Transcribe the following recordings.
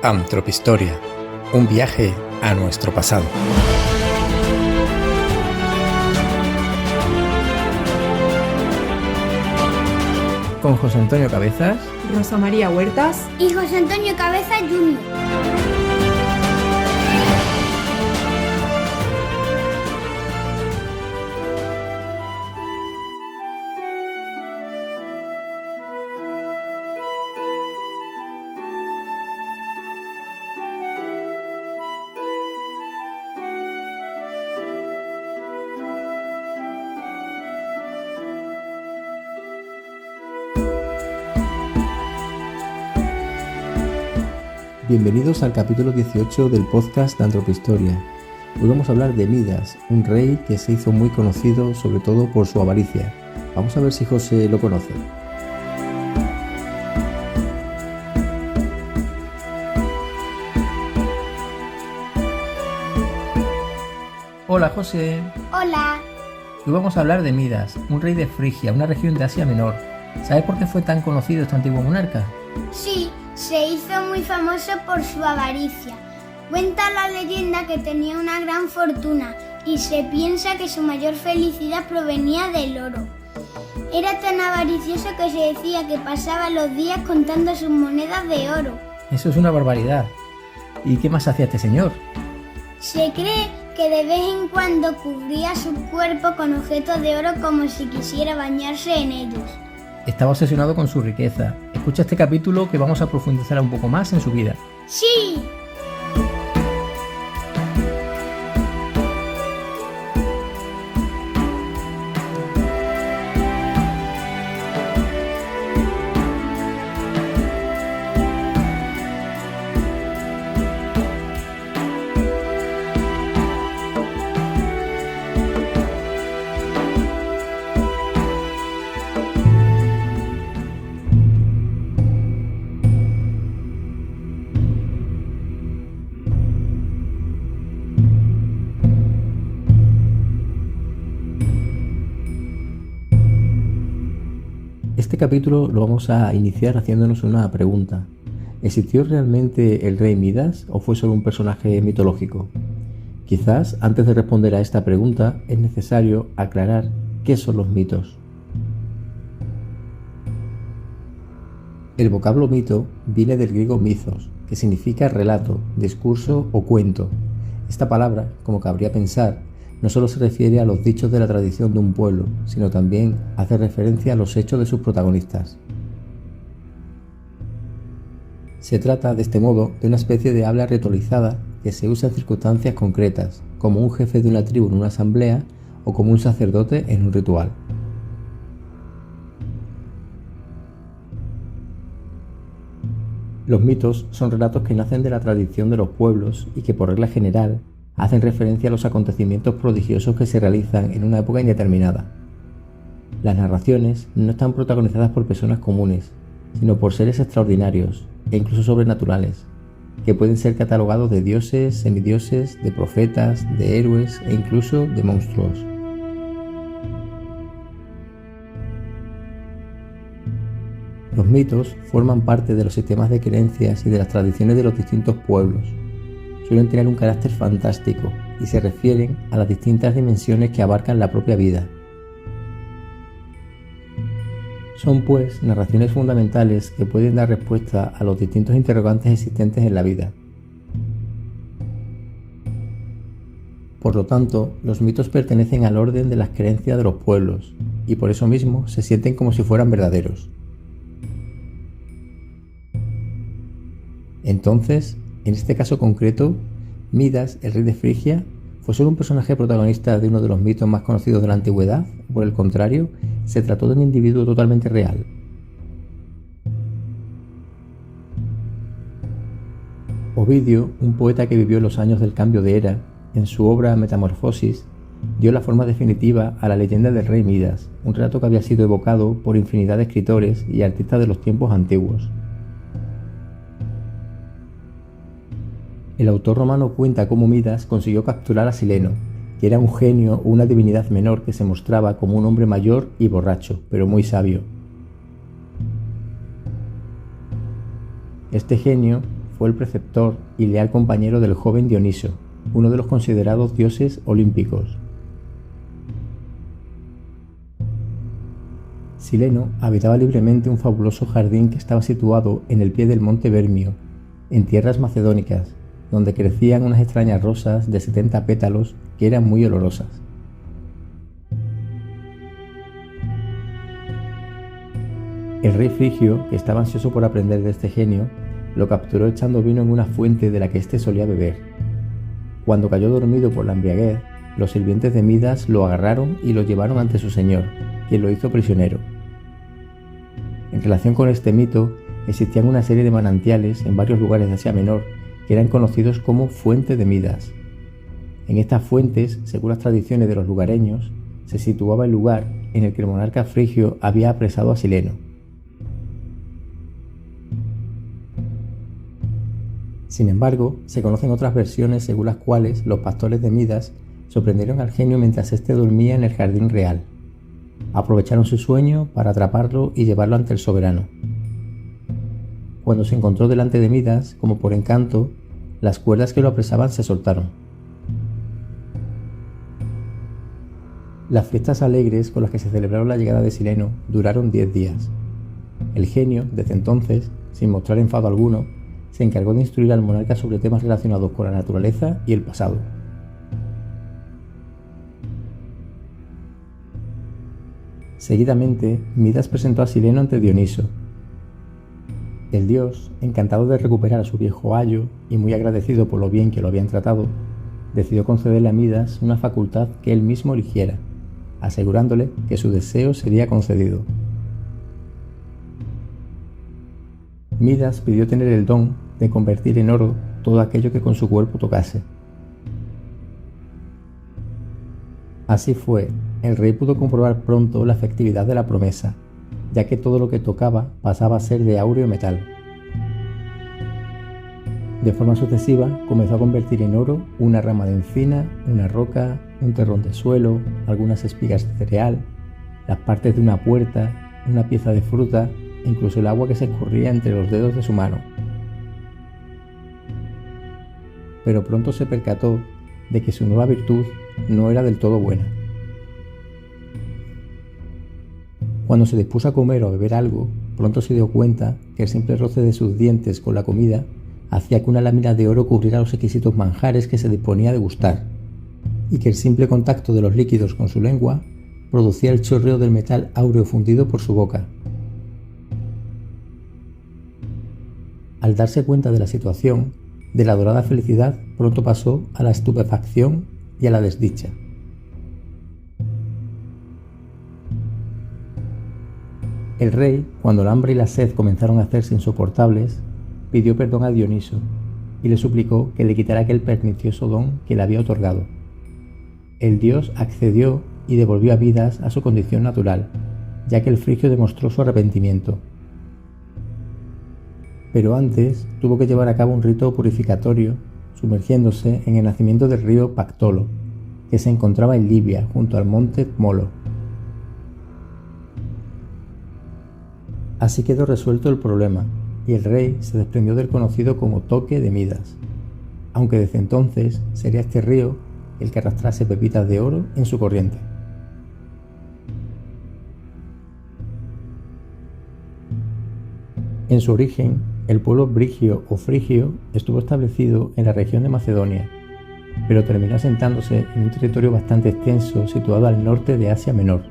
Antropistoria, un viaje a nuestro pasado. Con José Antonio Cabezas, Rosa María Huertas y José Antonio Cabezas Jr. Bienvenidos al capítulo 18 del podcast de Antropistoria. Hoy vamos a hablar de Midas, un rey que se hizo muy conocido sobre todo por su avaricia. Vamos a ver si José lo conoce. Hola José. Hola. Hoy vamos a hablar de Midas, un rey de Frigia, una región de Asia Menor. ¿Sabes por qué fue tan conocido este antiguo monarca? Sí, se hizo muy famoso por su avaricia. Cuenta la leyenda que tenía una gran fortuna y se piensa que su mayor felicidad provenía del oro. Era tan avaricioso que se decía que pasaba los días contando sus monedas de oro. Eso es una barbaridad. ¿Y qué más hacía este señor? Se cree que de vez en cuando cubría su cuerpo con objetos de oro como si quisiera bañarse en ellos. Estaba obsesionado con su riqueza. Escucha este capítulo que vamos a profundizar un poco más en su vida. ¡Sí! Este capítulo lo vamos a iniciar haciéndonos una pregunta. ¿Existió realmente el rey Midas o fue solo un personaje mitológico? Quizás antes de responder a esta pregunta es necesario aclarar qué son los mitos. El vocablo mito viene del griego mythos, que significa relato, discurso o cuento. Esta palabra, como cabría pensar, no solo se refiere a los dichos de la tradición de un pueblo, sino también hace referencia a los hechos de sus protagonistas. Se trata, de este modo, de una especie de habla ritualizada que se usa en circunstancias concretas, como un jefe de una tribu en una asamblea o como un sacerdote en un ritual. Los mitos son relatos que nacen de la tradición de los pueblos y que, por regla general, hacen referencia a los acontecimientos prodigiosos que se realizan en una época indeterminada. Las narraciones no están protagonizadas por personas comunes, sino por seres extraordinarios e incluso sobrenaturales, que pueden ser catalogados de dioses, semidioses, de profetas, de héroes e incluso de monstruos. Los mitos forman parte de los sistemas de creencias y de las tradiciones de los distintos pueblos. Suelen tener un carácter fantástico y se refieren a las distintas dimensiones que abarcan la propia vida. Son, pues, narraciones fundamentales que pueden dar respuesta a los distintos interrogantes existentes en la vida. Por lo tanto, los mitos pertenecen al orden de las creencias de los pueblos y por eso mismo se sienten como si fueran verdaderos. Entonces, en este caso concreto, Midas, el rey de Frigia, ¿fue solo un personaje protagonista de uno de los mitos más conocidos de la antigüedad? ¿O por el contrario, se trató de un individuo totalmente real? Ovidio, un poeta que vivió en los años del cambio de era, en su obra Metamorfosis, dio la forma definitiva a la leyenda del rey Midas, un relato que había sido evocado por infinidad de escritores y artistas de los tiempos antiguos. El autor romano cuenta cómo Midas consiguió capturar a Sileno, que era un genio o una divinidad menor que se mostraba como un hombre mayor y borracho, pero muy sabio. Este genio fue el preceptor y leal compañero del joven Dioniso, uno de los considerados dioses olímpicos. Sileno habitaba libremente un fabuloso jardín que estaba situado en el pie del monte Vermio, en tierras macedónicas, donde crecían unas extrañas rosas de 70 pétalos que eran muy olorosas. El rey frigio, que estaba ansioso por aprender de este genio, lo capturó echando vino en una fuente de la que éste solía beber. Cuando cayó dormido por la embriaguez, los sirvientes de Midas lo agarraron y lo llevaron ante su señor, quien lo hizo prisionero. En relación con este mito, existían una serie de manantiales en varios lugares de Asia Menor que eran conocidos como Fuente de Midas. En estas fuentes, según las tradiciones de los lugareños, se situaba el lugar en el que el monarca frigio había apresado a Sileno. Sin embargo, se conocen otras versiones según las cuales los pastores de Midas sorprendieron al genio mientras éste dormía en el jardín real. Aprovecharon su sueño para atraparlo y llevarlo ante el soberano. Cuando se encontró delante de Midas, como por encanto, las cuerdas que lo apresaban se soltaron. Las fiestas alegres con las que se celebraron la llegada de Sileno duraron 10 días. El genio, desde entonces, sin mostrar enfado alguno, se encargó de instruir al monarca sobre temas relacionados con la naturaleza y el pasado. Seguidamente, Midas presentó a Sileno ante Dioniso. El dios, encantado de recuperar a su viejo ayo y muy agradecido por lo bien que lo habían tratado, decidió concederle a Midas una facultad que él mismo eligiera, asegurándole que su deseo sería concedido. Midas pidió tener el don de convertir en oro todo aquello que con su cuerpo tocase. Así fue, el rey pudo comprobar pronto la efectividad de la promesa, ya que todo lo que tocaba pasaba a ser de áureo metal. De forma sucesiva, comenzó a convertir en oro una rama de encina, una roca, un terrón de suelo, algunas espigas de cereal, las partes de una puerta, una pieza de fruta e incluso el agua que se escurría entre los dedos de su mano. Pero pronto se percató de que su nueva virtud no era del todo buena. Cuando se dispuso a comer o a beber algo, pronto se dio cuenta que el simple roce de sus dientes con la comida hacía que una lámina de oro cubriera los exquisitos manjares que se disponía a degustar, y que el simple contacto de los líquidos con su lengua producía el chorreo del metal áureo fundido por su boca. Al darse cuenta de la situación, de la dorada felicidad pronto pasó a la estupefacción y a la desdicha. El rey, cuando el hambre y la sed comenzaron a hacerse insoportables, pidió perdón a Dioniso y le suplicó que le quitara aquel pernicioso don que le había otorgado. El dios accedió y devolvió a Midas a su condición natural, ya que el frigio demostró su arrepentimiento. Pero antes tuvo que llevar a cabo un rito purificatorio, sumergiéndose en el nacimiento del río Pactolo, que se encontraba en Libia, junto al monte Molo. Así quedó resuelto el problema, y el rey se desprendió del conocido como toque de Midas, aunque desde entonces sería este río el que arrastrase pepitas de oro en su corriente. En su origen, el pueblo brigio o frigio estuvo establecido en la región de Macedonia, pero terminó asentándose en un territorio bastante extenso situado al norte de Asia Menor,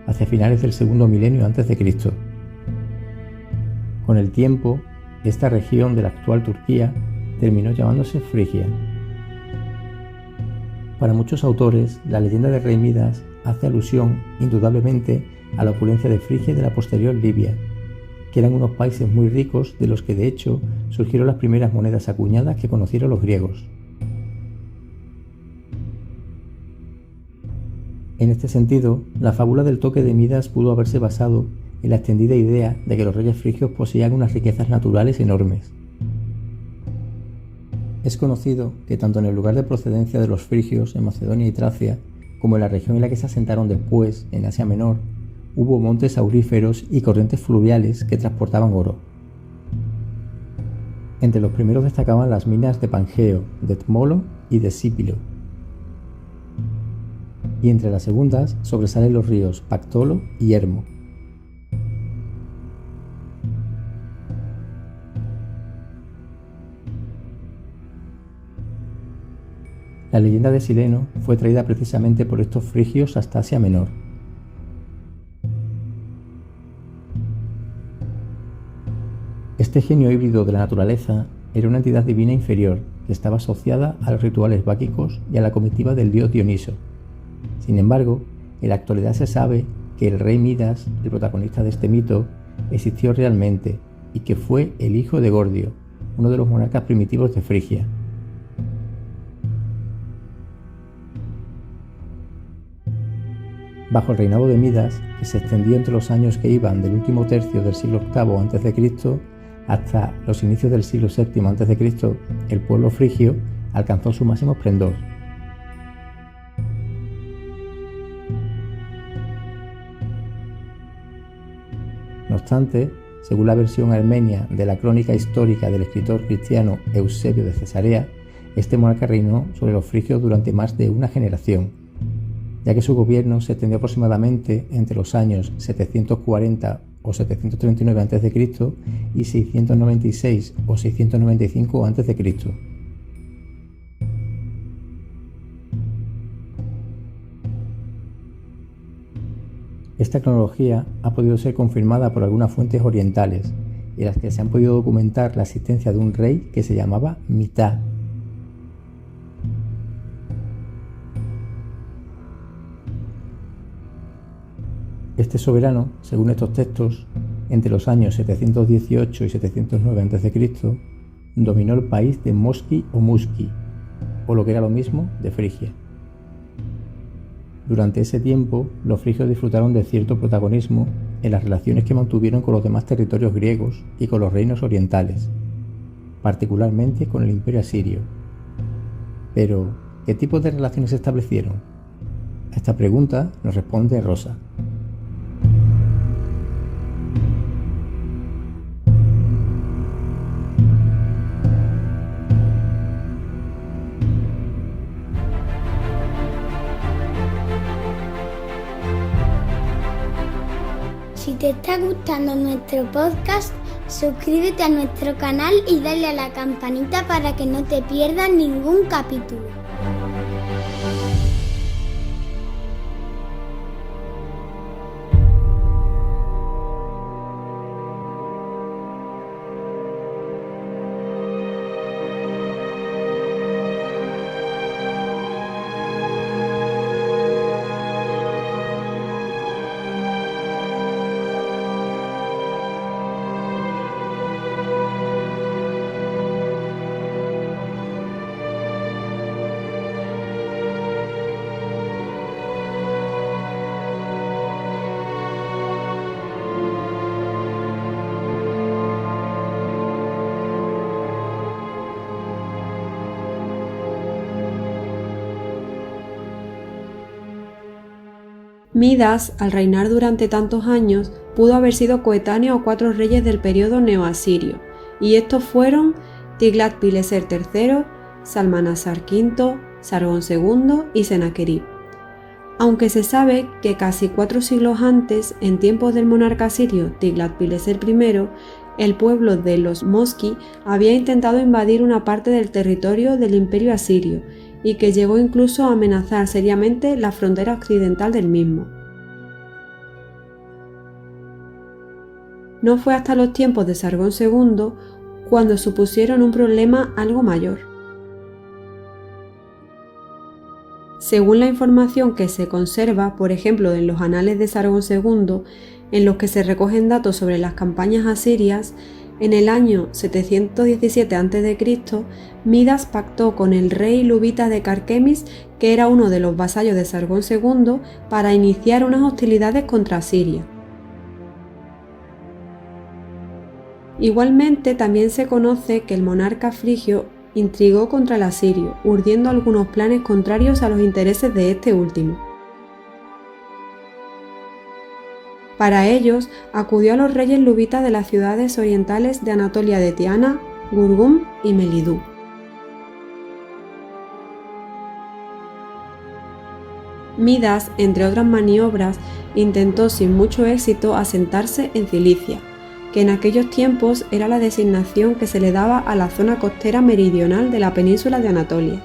hacia finales del segundo milenio antes de Cristo. Con el tiempo, esta región de la actual Turquía terminó llamándose Frigia. Para muchos autores, la leyenda del rey Midas hace alusión, indudablemente, a la opulencia de Frigia y de la posterior Libia, que eran unos países muy ricos de los que de hecho surgieron las primeras monedas acuñadas que conocieron los griegos. En este sentido, la fábula del toque de Midas pudo haberse basado en la extendida idea de que los reyes frigios poseían unas riquezas naturales enormes. Es conocido que tanto en el lugar de procedencia de los frigios en Macedonia y Tracia, como en la región en la que se asentaron después, en Asia Menor, hubo montes auríferos y corrientes fluviales que transportaban oro. Entre los primeros destacaban las minas de Pangeo, de Tmolo y de Sípilo. Y entre las segundas sobresalen los ríos Pactolo y Hermo. La leyenda de Sileno fue traída precisamente por estos frigios hasta Asia Menor. Este genio híbrido de la naturaleza era una entidad divina inferior que estaba asociada a los rituales báquicos y a la comitiva del dios Dioniso. Sin embargo, en la actualidad se sabe que el rey Midas, el protagonista de este mito, existió realmente y que fue el hijo de Gordio, uno de los monarcas primitivos de Frigia. Bajo el reinado de Midas, que se extendió entre los años que iban del último tercio del siglo VIII a.C. hasta los inicios del siglo VII a.C., el pueblo frigio alcanzó su máximo esplendor. No obstante, según la versión armenia de la crónica histórica del escritor cristiano Eusebio de Cesarea, este monarca reinó sobre los frigios durante más de una generación, ya que su gobierno se extendió aproximadamente entre los años 740 o 739 a.C. y 696 o 695 a.C. Esta cronología ha podido ser confirmada por algunas fuentes orientales, en las que se han podido documentar la existencia de un rey que se llamaba Mitá. Este soberano, según estos textos, entre los años 718 y 709 a.C., dominó el país de Mosqui o Musqui, o lo que era lo mismo, de Frigia. Durante ese tiempo, los frigios disfrutaron de cierto protagonismo en las relaciones que mantuvieron con los demás territorios griegos y con los reinos orientales, particularmente con el imperio asirio. Pero, ¿qué tipo de relaciones se establecieron? A esta pregunta nos responde Rosa. Si te está gustando nuestro podcast, suscríbete a nuestro canal y dale a la campanita para que no te pierdas ningún capítulo. Midas, al reinar durante tantos años, pudo haber sido coetáneo a 4 reyes del periodo neoasirio, y estos fueron Tiglat-Pileser III, Salmanasar V, Sargón II y Senaquerib. Aunque se sabe que casi 4 siglos antes, en tiempos del monarca asirio Tiglat-Pileser I, el pueblo de los Mosqui había intentado invadir una parte del territorio del imperio asirio, y que llegó incluso a amenazar seriamente la frontera occidental del mismo. No fue hasta los tiempos de Sargón II cuando supusieron un problema algo mayor. Según la información que se conserva, por ejemplo, en los anales de Sargón II, en los que se recogen datos sobre las campañas asirias, en el año 717 a.C., Midas pactó con el rey luvita de Carquemis, que era uno de los vasallos de Sargón II, para iniciar unas hostilidades contra Asiria. Igualmente, también se conoce que el monarca frigio intrigó contra el asirio, urdiendo algunos planes contrarios a los intereses de este último. Para ellos, acudió a los reyes luvitas de las ciudades orientales de Anatolia de Tiana, Gurgum y Melidú. Midas, entre otras maniobras, intentó sin mucho éxito asentarse en Cilicia, que en aquellos tiempos era la designación que se le daba a la zona costera meridional de la península de Anatolia.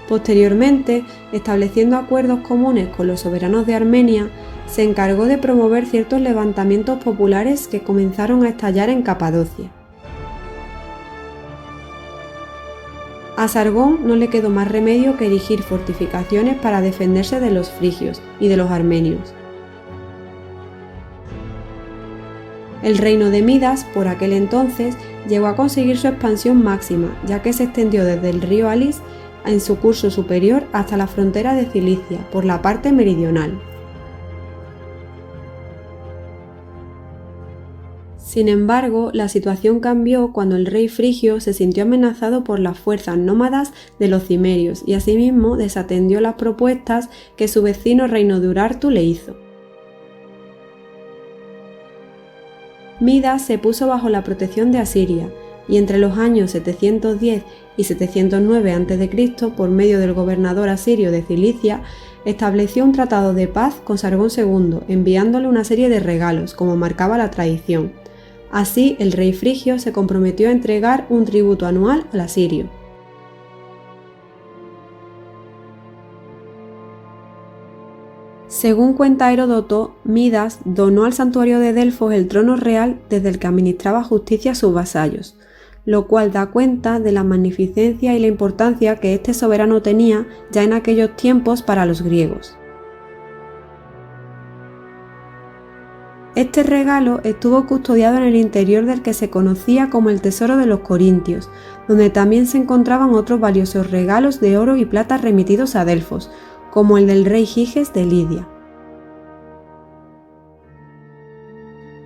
Posteriormente, estableciendo acuerdos comunes con los soberanos de Armenia, se encargó de promover ciertos levantamientos populares que comenzaron a estallar en Capadocia. A Sargón no le quedó más remedio que erigir fortificaciones para defenderse de los frigios y de los armenios. El reino de Midas, por aquel entonces, llegó a conseguir su expansión máxima, ya que se extendió desde el río Alis en su curso superior hasta la frontera de Cilicia, por la parte meridional. Sin embargo, la situación cambió cuando el rey frigio se sintió amenazado por las fuerzas nómadas de los cimerios y asimismo desatendió las propuestas que su vecino reino de Urartu le hizo. Midas se puso bajo la protección de Asiria y entre los años 710 y 709 a.C., por medio del gobernador asirio de Cilicia, estableció un tratado de paz con Sargón II, enviándole una serie de regalos, como marcaba la tradición. Así, el rey frigio se comprometió a entregar un tributo anual al asirio. Según cuenta Heródoto, Midas donó al santuario de Delfos el trono real desde el que administraba justicia a sus vasallos, lo cual da cuenta de la magnificencia y la importancia que este soberano tenía ya en aquellos tiempos para los griegos. Este regalo estuvo custodiado en el interior del que se conocía como el Tesoro de los Corintios, donde también se encontraban otros valiosos regalos de oro y plata remitidos a Delfos, como el del rey Giges de Lidia.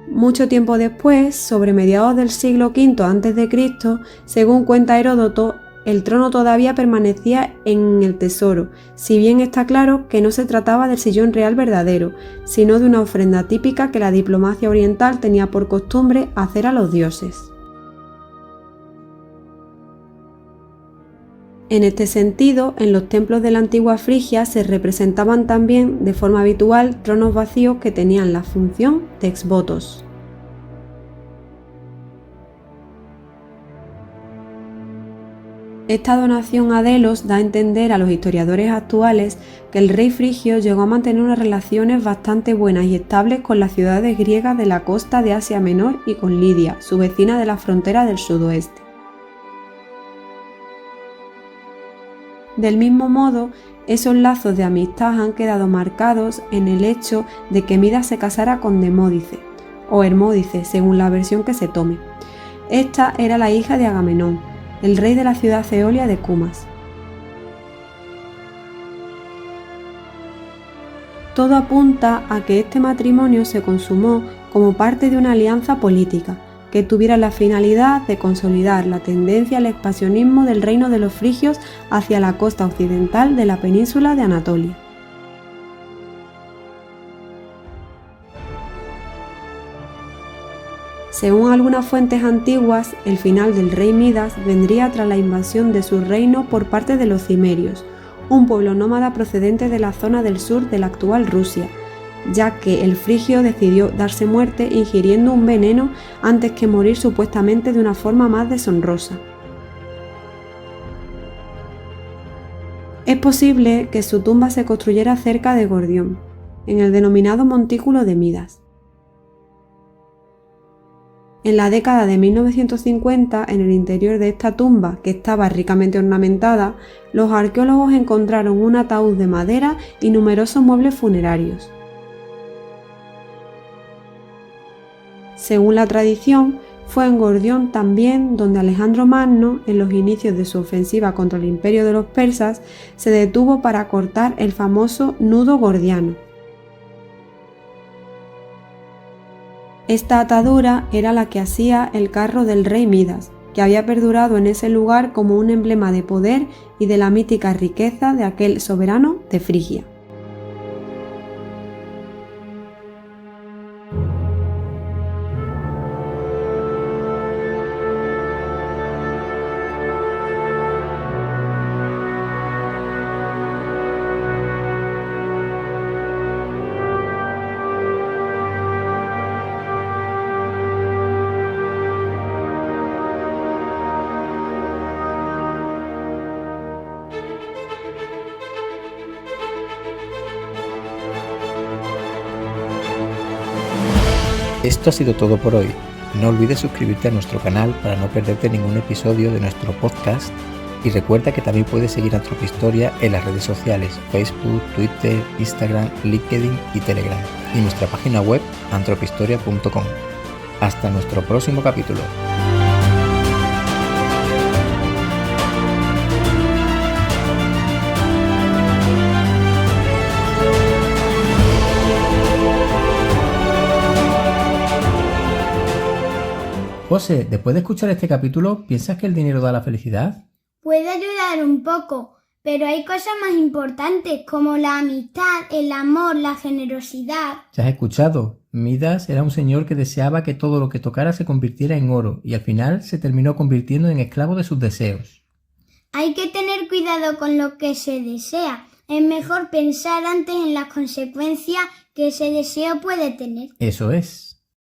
Mucho tiempo después, sobre mediados del siglo V a.C., según cuenta Heródoto, el trono todavía permanecía en el tesoro, si bien está claro que no se trataba del sillón real verdadero, sino de una ofrenda típica que la diplomacia oriental tenía por costumbre hacer a los dioses. En este sentido, en los templos de la antigua Frigia se representaban también de forma habitual tronos vacíos que tenían la función de exvotos. Esta donación a Delos da a entender a los historiadores actuales que el rey frigio llegó a mantener unas relaciones bastante buenas y estables con las ciudades griegas de la costa de Asia Menor y con Lidia, su vecina de la frontera del sudoeste. Del mismo modo, esos lazos de amistad han quedado marcados en el hecho de que Midas se casara con Demódice, o Hermódice, según la versión que se tome. Esta era la hija de Agamenón, el rey de la ciudad eolia de Cumas. Todo apunta a que este matrimonio se consumó como parte de una alianza política, que tuviera la finalidad de consolidar la tendencia al expansionismo del reino de los frigios hacia la costa occidental de la península de Anatolia. Según algunas fuentes antiguas, el final del rey Midas vendría tras la invasión de su reino por parte de los cimerios, un pueblo nómada procedente de la zona del sur de la actual Rusia, ya que el frigio decidió darse muerte ingiriendo un veneno antes que morir supuestamente de una forma más deshonrosa. Es posible que su tumba se construyera cerca de Gordión, en el denominado Montículo de Midas. En la década de 1950, en el interior de esta tumba, que estaba ricamente ornamentada, los arqueólogos encontraron un ataúd de madera y numerosos muebles funerarios. Según la tradición, fue en Gordión también donde Alejandro Magno, en los inicios de su ofensiva contra el imperio de los persas, se detuvo para cortar el famoso nudo gordiano. Esta atadura era la que hacía el carro del rey Midas, que había perdurado en ese lugar como un emblema de poder y de la mítica riqueza de aquel soberano de Frigia. Esto ha sido todo por hoy. No olvides suscribirte a nuestro canal para no perderte ningún episodio de nuestro podcast y recuerda que también puedes seguir Antropohistoria en las redes sociales Facebook, Twitter, Instagram, LinkedIn y Telegram y nuestra página web antropohistoria.com. Hasta nuestro próximo capítulo. José, después de escuchar este capítulo, ¿piensas que el dinero da la felicidad? Puede ayudar un poco, pero hay cosas más importantes como la amistad, el amor, la generosidad. ¿Ya has escuchado? Midas era un señor que deseaba que todo lo que tocara se convirtiera en oro y al final se terminó convirtiendo en esclavo de sus deseos. Hay que tener cuidado con lo que se desea. Es mejor pensar antes en las consecuencias que ese deseo puede tener. Eso es.